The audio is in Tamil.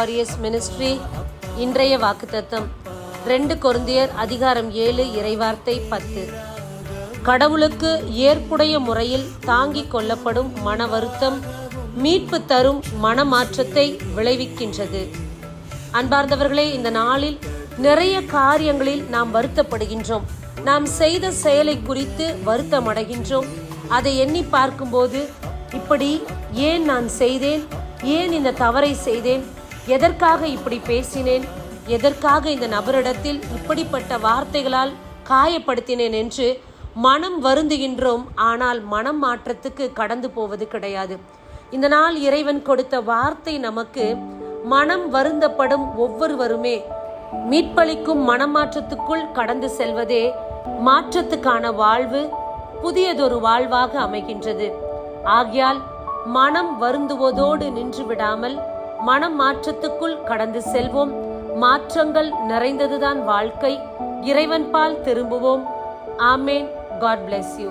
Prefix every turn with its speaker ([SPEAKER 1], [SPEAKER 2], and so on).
[SPEAKER 1] Warriors ministry. இன்றைய வாக்குத்தத்தம் 2 கொரிந்தியர் அதிகாரம் 7 இறைவார்த்தை 10. கடவுளுக்கு ஏற்புடைய முறையில் தாங்கிக் கொள்ளப்படும் மன வருத்தம் மீட்பு தரும் மனமாற்றத்தை விளைவிக்கின்றது. அன்பார்ந்தவர்களே, இந்த நாளில் நிறைய காரியங்களில் நாம் வருத்தப்படுகின்றோம். நாம் செய்த செயலை குறித்து வருத்தம் அடைகின்றோம். அதை எண்ணி பார்க்கும்போது, இப்படி ஏன் நான் செய்தேன், ஏன் இந்த தவறை செய்தேன், எதற்காக இப்படி பேசினேன், எதற்காக இந்த நபரிடத்தில் இப்படிப்பட்ட வார்த்தைகளால் காயப்படுத்தினேன் என்று மனம் வருந்துகின்றோம். ஆனால் மனம் மாற்றத்துக்கு கடந்து போவது கிடையாது. இந்த நாள் இறைவன் கொடுத்த வார்த்தை நமக்கு, மனம் வருந்தப்படும் ஒவ்வொருவருமே மீட்பளிக்கும் மனமாற்றத்துக்குள் கடந்து செல்வதே மாற்றத்துக்கான வாழ்வு, புதியதொரு வாழ்வாக அமைகின்றது. ஆகையால் மனம் வருந்துவதோடு நின்று விடாமல் மனம் மாற்றத்துக்குள் கடந்து செல்வோம். மாற்றங்கள் நிறைந்ததுதான் வாழ்க்கை. இறைவன் பால் திரும்புவோம். ஆமேன். God bless you.